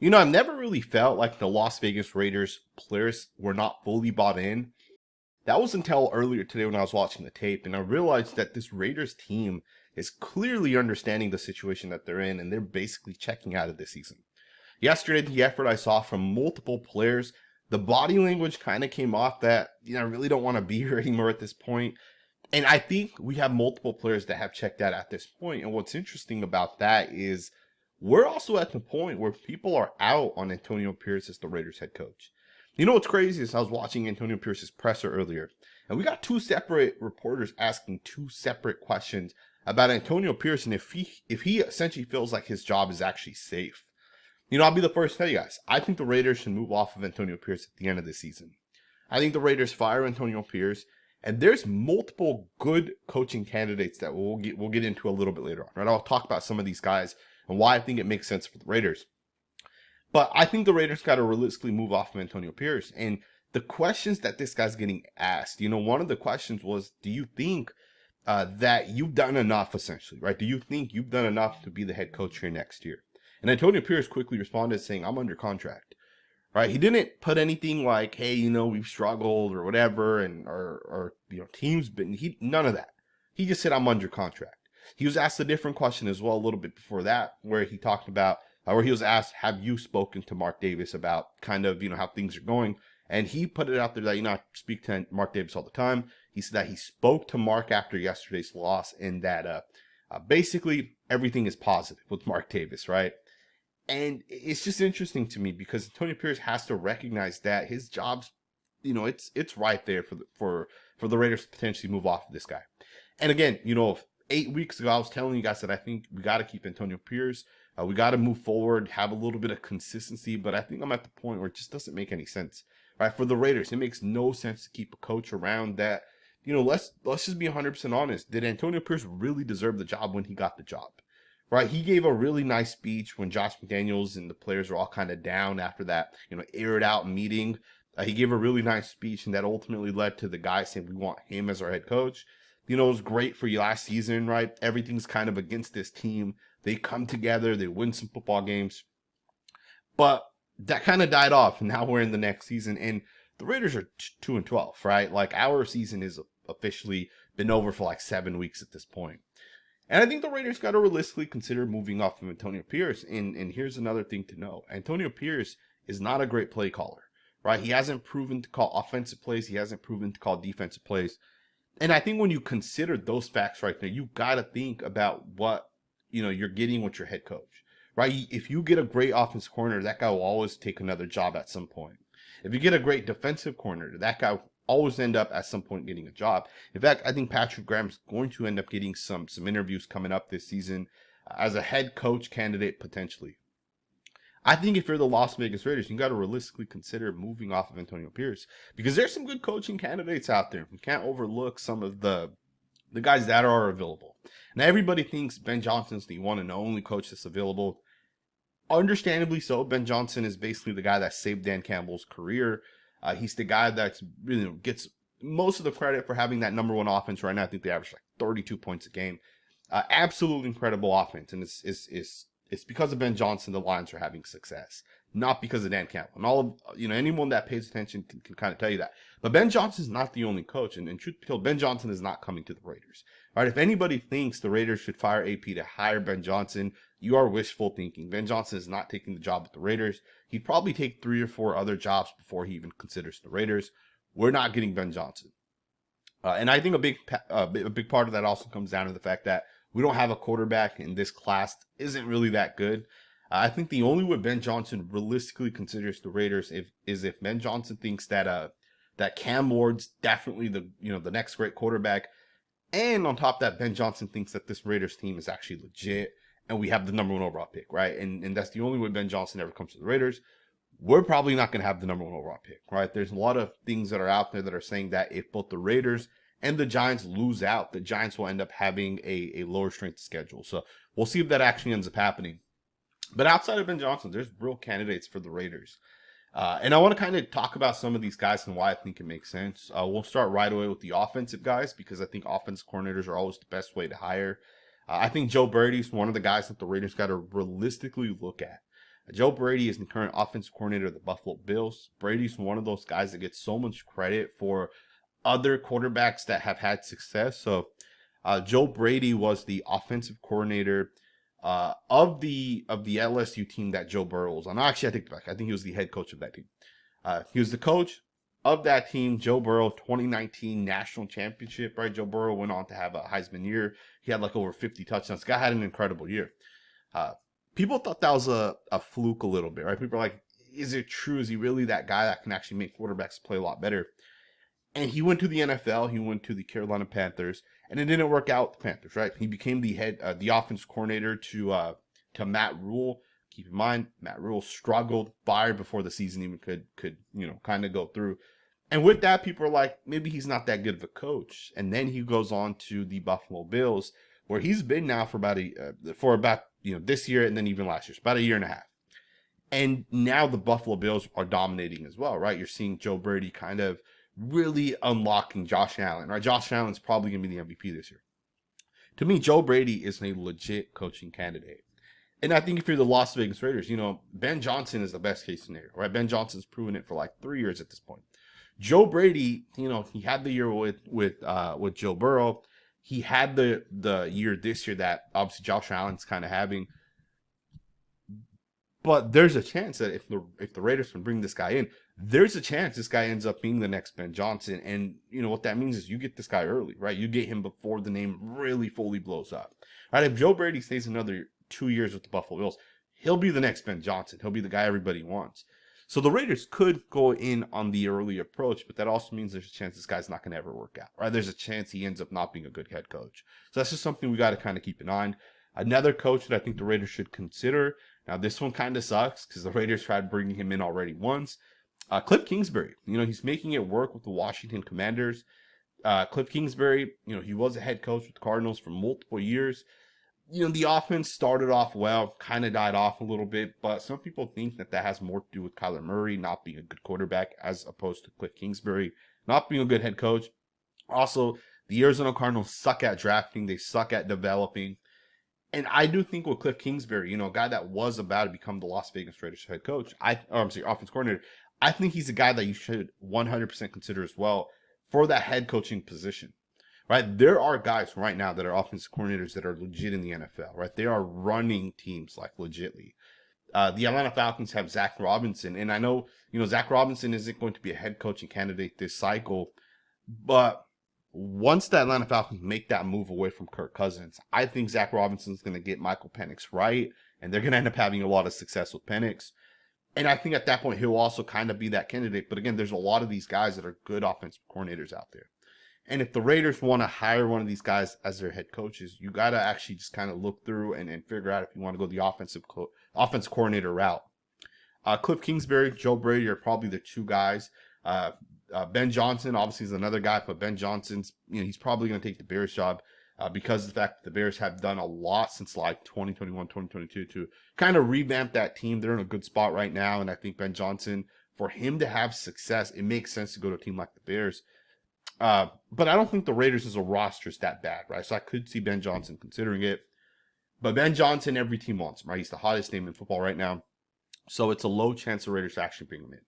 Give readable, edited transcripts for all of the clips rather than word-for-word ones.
I've never really felt like the Las Vegas Raiders players were not fully bought in. That was until earlier today when I was watching the tape, and I realized that this Raiders team is clearly understanding the situation that they're in, and they're basically checking out of this season. Yesterday, the effort I saw from multiple players, the body language kind of came off that, I really don't want to be here anymore at this point. And I think we have multiple players that have checked out at this point. And what's interesting about that is we're also at the point where people are out on Antonio Pierce as the Raiders head coach. You know what's crazy is I was watching Antonio Pierce's presser earlier, and we got two separate reporters asking two separate questions about Antonio Pierce and if he essentially feels like his job is actually safe. I'll be the first to tell you guys, I think the Raiders should move off of Antonio Pierce at the end of the season. I think the Raiders fire Antonio Pierce, and there's multiple good coaching candidates that we'll get into a little bit later on. Right? I'll talk about some of these guys and why I think it makes sense for the Raiders. But I think the Raiders got to realistically move off of Antonio Pierce. And the questions that this guy's getting asked, one of the questions was, do you think that you've done enough, essentially, right? Do you think you've done enough to be the head coach here next year? And Antonio Pierce quickly responded saying, I'm under contract, right? He didn't put anything like, hey, we've struggled or whatever, and or teams been, none of that. He just said, I'm under contract. He was asked a different question as well a little bit before that, where he talked about, where he was asked, have you spoken to Mark Davis about kind of, how things are going? And he put it out there that, I speak to Mark Davis all the time. He said that he spoke to Mark after yesterday's loss, and that basically everything is positive with Mark Davis, right? And it's just interesting to me because Antonio Pierce has to recognize that his job's, it's right there for the Raiders to potentially move off of this guy. And again, 8 weeks ago, I was telling you guys that I think we got to keep Antonio Pierce. We got to move forward, have a little bit of consistency. But I think I'm at the point where it just doesn't make any sense, right? For the Raiders, it makes no sense to keep a coach around that. Let's just be 100% honest. Did Antonio Pierce really deserve the job when he got the job? Right, he gave a really nice speech when Josh McDaniels and the players were all kind of down after that, aired out meeting. He gave a really nice speech, and that ultimately led to the guys saying we want him as our head coach. It was great for you last season, right? Everything's kind of against this team. They come together, they win some football games, but that kind of died off. And now we're in the next season, and the Raiders are 2-12, right? Like our season is officially been over for like 7 weeks at this point. And I think the Raiders got to realistically consider moving off of Antonio Pierce. And here's another thing to know. Antonio Pierce is not a great play caller, right? He hasn't proven to call offensive plays. He hasn't proven to call defensive plays. And I think when you consider those facts right there, you got to think about what, you're getting with your head coach, right? If you get a great offensive corner, that guy will always take another job at some point. If you get a great defensive corner, that guy always end up at some point getting a job. In fact, I think Patrick Graham's going to end up getting some interviews coming up this season as a head coach candidate potentially. I think if you're the Las Vegas Raiders, you got to realistically consider moving off of Antonio Pierce because there's some good coaching candidates out there. We can't overlook some of the guys that are available. Now everybody thinks Ben Johnson's the one and only coach that's available. Understandably so. Ben Johnson is basically the guy that saved Dan Campbell's career. He's the guy that's gets most of the credit for having that number one offense right now. I think they average like 32 points a game. Absolutely incredible offense, and it's because of Ben Johnson the Lions are having success, not because of Dan Campbell. And all of anyone that pays attention can kind of tell you that. But Ben Johnson is not the only coach, and truth be told, Ben Johnson is not coming to the Raiders. All right, if anybody thinks the Raiders should fire AP to hire Ben Johnson, you are wishful thinking. Ben Johnson is not taking the job with the Raiders. He'd probably take 3 or 4 other jobs before he even considers the Raiders. We're not getting Ben Johnson. And I think a big part of that also comes down to the fact that we don't have a quarterback in this class isn't really that good. I think the only way Ben Johnson realistically considers the Raiders is if Ben Johnson thinks that that Cam Ward's definitely the next great quarterback, and on top of that, Ben Johnson thinks that this Raiders team is actually legit and we have the number 1 overall pick, right? And that's the only way Ben Johnson ever comes to the Raiders. We're probably not going to have the number 1 overall pick, right? There's a lot of things that are out there that are saying that if both the Raiders and the Giants lose out, the Giants will end up having a lower strength schedule. So we'll see if that actually ends up happening. But outside of Ben Johnson, there's real candidates for the Raiders. And I want to kind of talk about some of these guys and why I think it makes sense. We'll start right away with the offensive guys because I think offensive coordinators are always the best way to hire. I think Joe Brady's one of the guys that the Raiders got to realistically look at. Joe Brady is the current offensive coordinator of the Buffalo Bills. Brady's one of those guys that gets so much credit for other quarterbacks that have had success. So Joe Brady was the offensive coordinator of the LSU team that Joe Burrow was on. Actually, I take it back. I think he was the head coach of that team. He was the coach of that team. Joe Burrow, 2019 national championship, right? Joe Burrow went on to have a Heisman year. He had like over 50 touchdowns. The guy had an incredible year. People thought that was a fluke a little bit, right? People are like, is it true? Is he really that guy that can actually make quarterbacks play a lot better? And he went to the NFL. He went to the Carolina Panthers, and it didn't work out with the Panthers, right? He became the offense coordinator to Matt Rule. Keep in mind, Matt Rule struggled, fired before the season even could kind of go through. And with that, people are like, maybe he's not that good of a coach. And then he goes on to the Buffalo Bills, where he's been now for about this year and then even last year, so about a year and a half. And now the Buffalo Bills are dominating as well, right? You're seeing Joe Brady kind of really unlocking Josh Allen, right? Josh Allen's probably going to be the MVP this year. To me, Joe Brady is a legit coaching candidate. And I think if you're the Las Vegas Raiders, Ben Johnson is the best case scenario, right? Ben Johnson's proven it for like 3 years at this point. Joe Brady, he had the year with Joe Burrow. He had the year this year that obviously Josh Allen's kind of having. But there's a chance that if the Raiders can bring this guy in, there's a chance this guy ends up being the next Ben Johnson. And what that means is you get this guy early, right? You get him before the name really fully blows up. Right? If Joe Brady stays another 2 years with the Buffalo Bills, he'll be the next Ben Johnson. He'll be the guy everybody wants. So the Raiders could go in on the early approach, but that also means there's a chance this guy's not going to ever work out, right? There's a chance he ends up not being a good head coach. So that's just something we got to kind of keep in mind. Another coach that I think the Raiders should consider. Now, this one kind of sucks because the Raiders tried bringing him in already once. Cliff Kingsbury, he's making it work with the Washington Commanders. Cliff Kingsbury, he was a head coach with the Cardinals for multiple years. The offense started off well, kind of died off a little bit, but some people think that has more to do with Kyler Murray not being a good quarterback as opposed to Cliff Kingsbury not being a good head coach. Also, the Arizona Cardinals suck at drafting. They suck at developing. And I do think with Cliff Kingsbury, a guy that was about to become the Las Vegas Raiders head coach, offense coordinator, I think he's a guy that you should 100% consider as well for that head coaching position. Right, there are guys right now that are offensive coordinators that are legit in the NFL. Right, they are running teams like legitly. The Atlanta Falcons have Zach Robinson, and I know Zach Robinson isn't going to be a head coaching candidate this cycle, but once the Atlanta Falcons make that move away from Kirk Cousins, I think Zach Robinson is going to get Michael Penix right, and they're going to end up having a lot of success with Penix. And I think at that point he'll also kind of be that candidate. But again, there's a lot of these guys that are good offensive coordinators out there. And if the Raiders want to hire one of these guys as their head coaches, you got to actually just kind of look through and figure out if you want to go the offense coordinator route. Cliff Kingsbury, Joe Brady are probably the two guys. Ben Johnson obviously is another guy, but Ben Johnson's, he's probably going to take the Bears job because of the fact that the Bears have done a lot since like 2021, 2022 to kind of revamp that team. They're in a good spot right now. And I think Ben Johnson, for him to have success, it makes sense to go to a team like the Bears. But I don't think the Raiders as a roster is that bad, right? So I could see Ben Johnson considering it. But Ben Johnson, every team wants him, right? He's the hottest name in football right now. So it's a low chance the Raiders actually bring him in.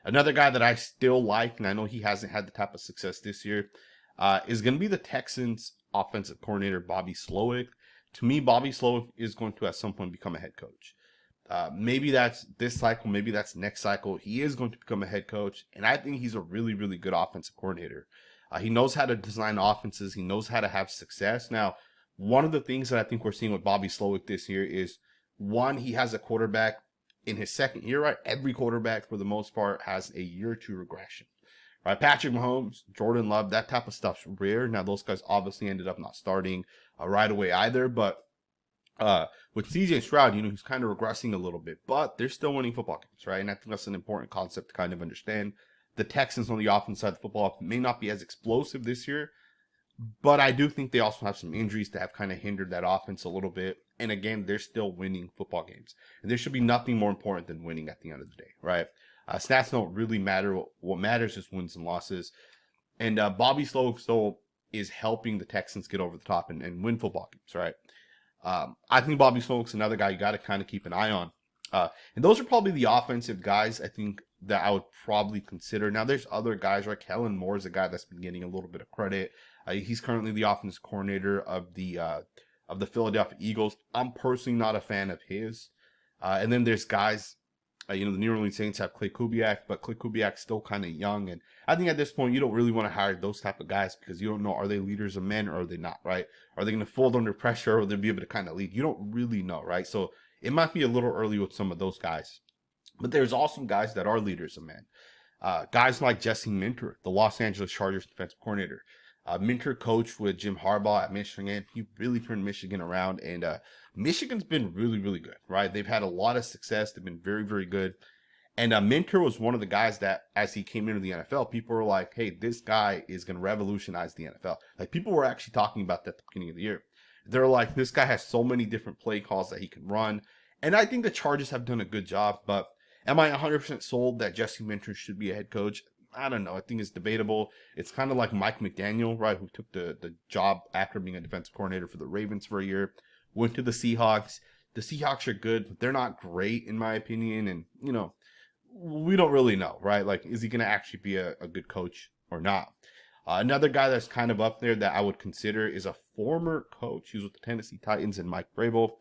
Another guy that I still like, and I know he hasn't had the type of success this year, is going to be the Texans offensive coordinator, Bobby Slowick. To me, Bobby Slowick is going to at some point become a head coach. Maybe that's this cycle, maybe that's next cycle. He is going to become a head coach, and I think he's a really, really good offensive coordinator. He knows how to design offenses. He knows how to have success. Now, one of the things that I think we're seeing with Bobby Slowick this year is, one, he has a quarterback in his second year, right? Every quarterback, for the most part, has a year or two regression, right? Patrick Mahomes, Jordan Love, that type of stuff's rare. Now, those guys obviously ended up not starting right away either, but with CJ Stroud, he's kind of regressing a little bit, but they're still winning football games, right? And I think that's an important concept to kind of understand. The Texans on the offense side of the football may not be as explosive this year, but I do think they also have some injuries that have kind of hindered that offense a little bit. And again, they're still winning football games. And there should be nothing more important than winning at the end of the day, right? Stats don't really matter. What matters is wins and losses. And Bobby Slowick still is helping the Texans get over the top and, win football games, right? I think Bobby Slowick's another guy you got to kind of keep an eye on. And those are probably the offensive guys I think that I would probably consider. Now, there's other guys, right? Kellen Moore is a guy that's been getting a little bit of credit. He's currently the offensive coordinator of the Philadelphia Eagles. I'm personally not a fan of his. And then there's guys, the New Orleans Saints have Clay Kubiak, but Clay Kubiak's still kind of young. And I think at this point, you don't really want to hire those type of guys because you don't know, are they leaders of men or are they not, right? Are they going to fold under pressure or will they be able to kind of lead? You don't really know, right? So it might be a little early with some of those guys. But there's also guys that are leaders of men. Guys like Jesse Minter, the Los Angeles Chargers defensive coordinator. Minter coached with Jim Harbaugh at Michigan. He really turned Michigan around, and Michigan's been really, really good, right? They've had a lot of success. They've been very, very good. And Minter was one of the guys that, as he came into the NFL, people were like, hey, this guy is going to revolutionize the NFL. Like, people were actually talking about that at the beginning of the year. They're like, this guy has so many different play calls that he can run. And I think the Chargers have done a good job, but am I 100% sold that Jesse Minter should be a head coach? I don't know. I think it's debatable. It's kind of like Mike McDaniel, right, who took the job after being a defensive coordinator for the Ravens for a year, went to the Seahawks. The Seahawks are good, but they're not great, in my opinion. And, we don't really know, right? Like, is he going to actually be a good coach or not? Another guy that's kind of up there that I would consider is a former coach. He was with the Tennessee Titans and Mike Vrabel.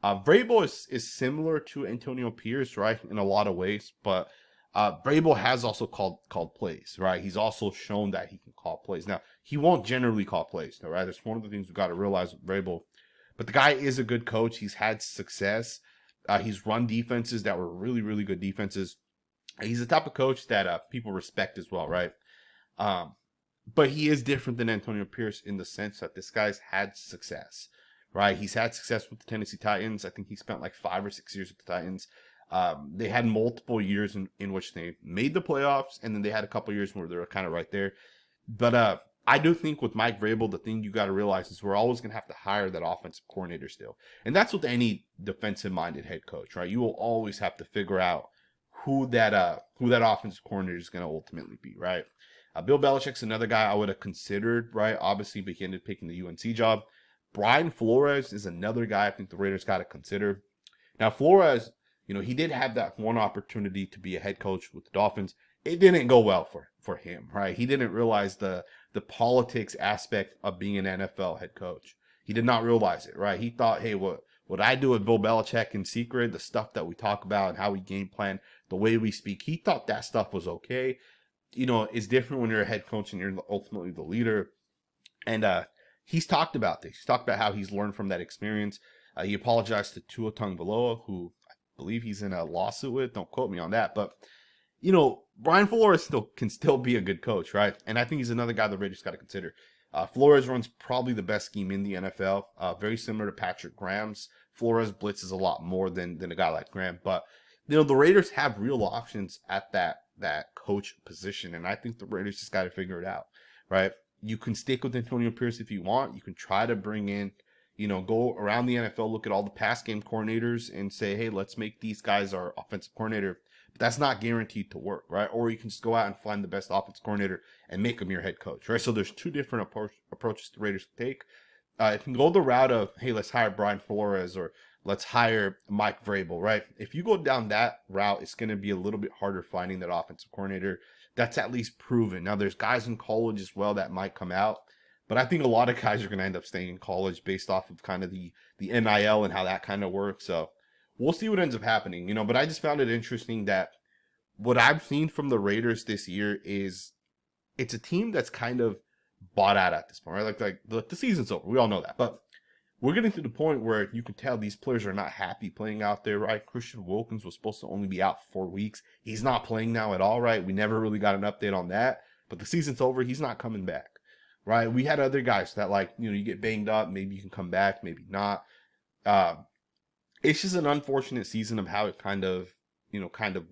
Vrabel is similar to Antonio Pierce, right, in a lot of ways, but Brady has also called plays, right? He's also shown that he can call plays. Now, he won't generally call plays, though, right? That's one of the things we've got to realize with Brady. But the guy is a good coach. He's had success. He's run defenses that were really, really good defenses. He's the type of coach that people respect as well, right? But he is different than Antonio Pierce in the sense that this guy's had success, right? He's had success with the Tennessee Titans. I think he spent like 5 or 6 years with the Titans. They had multiple years in which they made the playoffs, and then they had a couple years where they were kind of right there. But I do think with Mike Vrabel, the thing you got to realize is we're always going to have to hire that offensive coordinator still. And that's with any defensive-minded head coach, right? You will always have to figure out who that offensive coordinator is going to ultimately be, right? Bill Belichick's another guy I would have considered, right? Obviously, but he ended up picking the UNC job. Brian Flores is another guy I think the Raiders got to consider. Now, Flores, he did have that one opportunity to be a head coach with the Dolphins. It didn't go well for him, right? He didn't realize the politics aspect of being an NFL head coach. He did not realize it, right? He thought, hey, what I do with Bill Belichick in secret, the stuff that we talk about and how we game plan, the way we speak, he thought that stuff was okay. It's different when you're a head coach and you're ultimately the leader. And he's talked about this. He's talked about how he's learned from that experience. He apologized to Tua Tagovailoa, who I believe he's in a lawsuit with. Don't quote me on that. But, Brian Flores can still be a good coach, right? And I think he's another guy the Raiders got to consider. Flores runs probably the best scheme in the NFL. Very similar to Patrick Graham's. Flores blitzes a lot more than a guy like Graham. But, the Raiders have real options at that coach position. And I think the Raiders just got to figure it out, right? You can stick with Antonio Pierce if you want. You can try to bring in, go around the NFL, look at all the pass game coordinators and say, hey, let's make these guys our offensive coordinator. But that's not guaranteed to work, right? Or you can just go out and find the best offensive coordinator and make him your head coach, right? So there's 2 different approaches the Raiders can take. If you can go the route of, hey, let's hire Brian Flores or let's hire Mike Vrabel, right? If you go down that route, it's going to be a little bit harder finding that offensive coordinator that's at least proven. Now, there's guys in college as well that might come out, but I think a lot of guys are going to end up staying in college based off of kind of the NIL and how that kind of works. So we'll see what ends up happening, but I just found it interesting that what I've seen from the Raiders this year is it's a team that's kind of bought out at this point, right? Like the season's over. We all know that, but we're getting to the point where you can tell these players are not happy playing out there, right? Christian Wilkins was supposed to only be out for 4 weeks. He's not playing now at all, right? We never really got an update on that. But the season's over. He's not coming back, right? We had other guys that, you get banged up. Maybe you can come back, maybe not. It's just an unfortunate season of how it kind of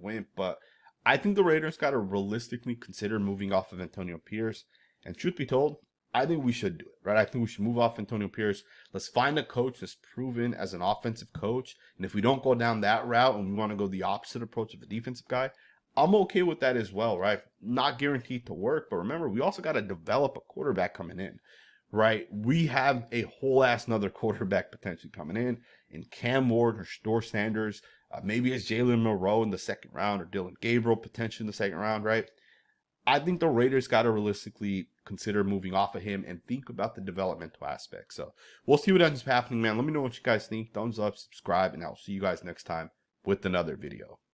went. But I think the Raiders got to realistically consider moving off of Antonio Pierce. And truth be told, I think we should do it, right? I think we should move off Antonio Pierce. Let's find a coach that's proven as an offensive coach. And if we don't go down that route and we want to go the opposite approach of a defensive guy, I'm okay with that as well, right? Not guaranteed to work, but remember, we also got to develop a quarterback coming in, right? We have a whole ass another quarterback potentially coming in Cam Ward or Shador Sanders. Maybe it's Jalen Monroe in the second round or Dylan Gabriel potentially in the second round, right? I think the Raiders got to realistically consider moving off of him and think about the developmental aspect. So we'll see what ends up happening, man. Let me know what you guys think. Thumbs up, subscribe, and I'll see you guys next time with another video.